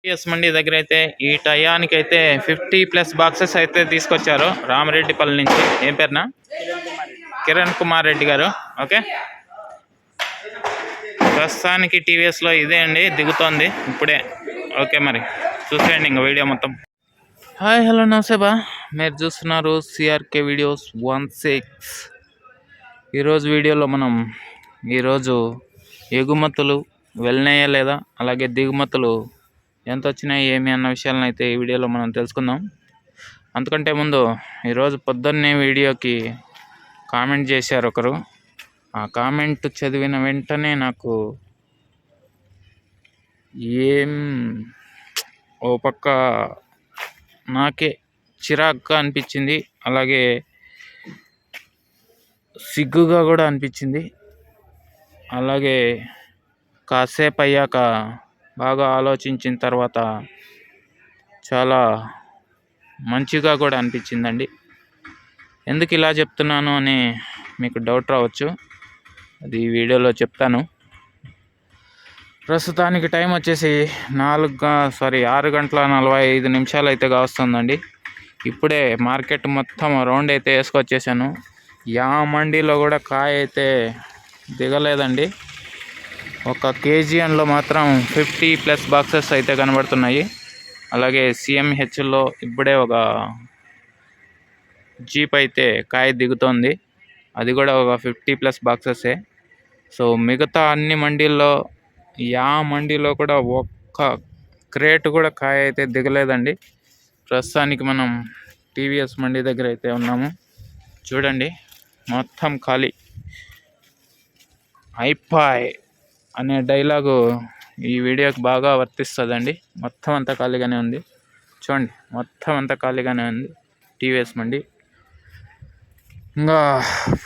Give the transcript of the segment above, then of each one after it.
TVS మండి దగ్గర అయితే ఈ టయానికి అయితే 50+ బాక్సెస్ అయితే తీసుకొచ్చారు రామరెడ్డిపల్లి నుంచి. ఏం పేరునా? కిరణ్ కుమార్ రెడ్డి గారు. ఓకే, ప్రస్తుతానికి టీవీఎస్లో ఇదే అండి దిగుతోంది ఇప్పుడే. ఓకే, మరి చూసేయండి ఇంకా వీడియో మొత్తం. హాయ్, హలో, నమస్తే బా. మీరు చూస్తున్నారు సిఆర్కే వీడియోస్ 16. ఈరోజు వీడియోలో మనం ఎగుమతులు వెళ్ళినాయా లేదా, అలాగే దిగుమతులు ఎంత వచ్చినాయి ఏమి అన్న విషయాలను అయితే ఈ వీడియోలో మనం తెలుసుకుందాం. అంతకంటే ముందు ఈరోజు పొద్దున్నే వీడియోకి కామెంట్ చేశారు ఒకరు. ఆ కామెంట్ చదివిన వెంటనే నాకు ఓ పక్క నాకే చిరాగ్గా అనిపించింది, అలాగే సిగ్గుగా కూడా అనిపించింది. అలాగే కాసేపు అయ్యాక బాగా ఆలోచించిన తర్వాత చాలా మంచిగా కూడా అనిపించిందండి. ఎందుకు ఇలా చెప్తున్నాను అని మీకు డౌట్ రావచ్చు, అది ఈ వీడియోలో చెప్తాను. ప్రస్తుతానికి టైం వచ్చేసి 6:45 అయితే కావస్తుందండి. ఇప్పుడే మార్కెట్ మొత్తం రౌండ్ అయితే వేసుకొచ్చేసాను. యా మండీలో కూడా కాయ అయితే దిగలేదండి. ఒక కేజీఎన్లో మాత్రం 50+ బాక్సెస్ అయితే కనబడుతున్నాయి. అలాగే సిఎంహెచ్లో ఇప్పుడే ఒక జీప్ అయితే కాయ దిగుతోంది, అది కూడా ఒక 50+ బాక్సెసే. సో మిగతా అన్ని మండీల్లో మండీలో కూడా ఒక్క క్రేట్ కూడా కాయ అయితే దిగలేదండి. ప్రస్తుతానికి మనం టీవీఎస్ మండీ దగ్గర అయితే ఉన్నాము. చూడండి, మొత్తం ఖాళీ. అయిపోయి అనే డైలాగు ఈ వీడియోకి బాగా వర్తిస్తుందండి. మొత్తం అంతా ఖాళీగానే ఉంది. చూడండి, మొత్తం అంతా ఖాళీగానే ఉంది టీవీఎస్ మండి. ఇంకా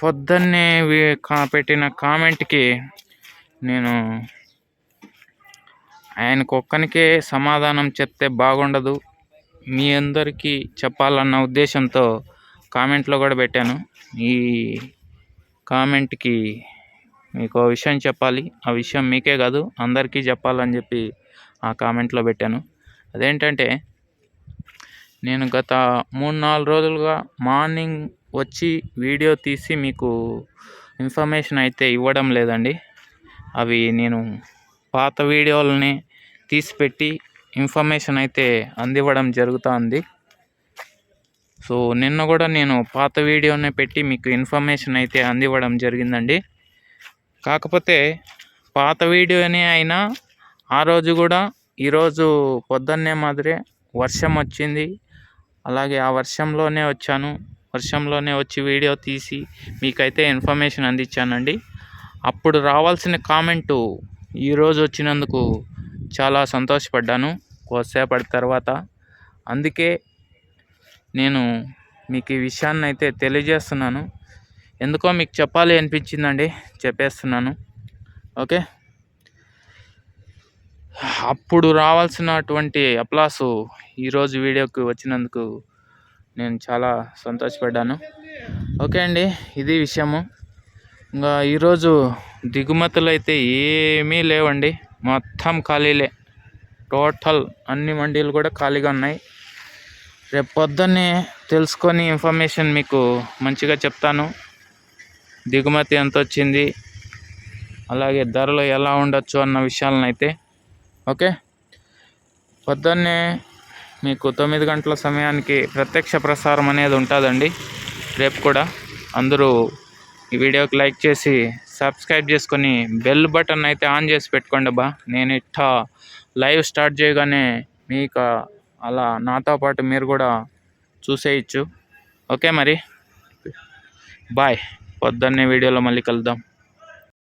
పొద్దున్నే పెట్టిన కామెంట్కి నేను ఆయనకు ఒక్కనికే సమాధానం చెప్తే బాగుండదు, మీ అందరికీ చెప్పాలన్న ఉద్దేశంతో కామెంట్లో కూడా పెట్టాను. ఈ కామెంట్కి మీకు ఒక విషయం చెప్పాలి, ఆ విషయం మీకే కాదు అందరికీ చెప్పాలని చెప్పి ఆ కామెంట్లో పెట్టాను. అదేంటంటే, నేను గత 3-4 రోజులుగా మార్నింగ్ వచ్చి వీడియో తీసి మీకు ఇన్ఫర్మేషన్ అయితే ఇవ్వడం లేదండి. అవి నేను పాత వీడియోలని తీసిపెట్టి ఇన్ఫర్మేషన్ అయితే అందివ్వడం జరుగుతుంది. సో నిన్న కూడా నేను పాత వీడియోనే పెట్టి మీకు ఇన్ఫర్మేషన్ అయితే అందివ్వడం జరిగిందండి. కాకపోతే పాత వీడియోనే అయినా ఆ రోజు కూడా ఈరోజు పొద్దున్నే మాదిరే వర్షం వచ్చింది. అలాగే ఆ వర్షంలోనే వచ్చి వీడియో తీసి మీకైతే ఇన్ఫర్మేషన్ అందించానండి. అప్పుడు రావాల్సిన కామెంటు ఈరోజు వచ్చినందుకు చాలా సంతోషపడ్డాను కొద్దిసేపటి తర్వాత. అందుకే నేను మీకు ఈ విషయాన్ని అయితే తెలియజేస్తున్నాను. ఎందుకో మీకు చెప్పాలి అనిపించిందండి, చెప్పేస్తున్నాను. ఓకే, అప్పుడు రావాల్సినటువంటి అప్లాసు ఈరోజు వీడియోకి వచ్చినందుకు నేను చాలా సంతోషపడ్డాను. ఓకే అండి, ఇది విషయము. ఇంకా ఈరోజు దిగుమతులు అయితే ఏమీ లేవండి, మొత్తం ఖాళీలే. టోటల్ అన్ని మండీలు కూడా ఖాళీగా ఉన్నాయి. రేపు పొద్దున్నే తెలుసుకొని ఇన్ఫర్మేషన్ మీకు మంచిగా చెప్తాను. దిగుమతి ఎంత వచ్చింది, అలాగే ధరలు ఎలా ఉండొచ్చు అన్న విషయాలను అయితే. ఓకే, పొద్దున్నే మీకు 9 గంటల సమయానికి ప్రత్యక్ష ప్రసారం అనేది ఉంటుందండి రేపు కూడా. అందరూ ఈ వీడియోకి లైక్ చేసి సబ్స్క్రైబ్ చేసుకొని బెల్ బటన్ అయితే ఆన్ చేసి పెట్టుకోండి బా. నేను ఇట్టా లైవ్ స్టార్ట్ చేయగానే మీకు అలా నాతో పాటు మీరు కూడా చూసేయచ్చు. ఓకే, మరి బాయ్. పొద్దున్నే వీడియోలో మళ్ళీ కలుద్దాం.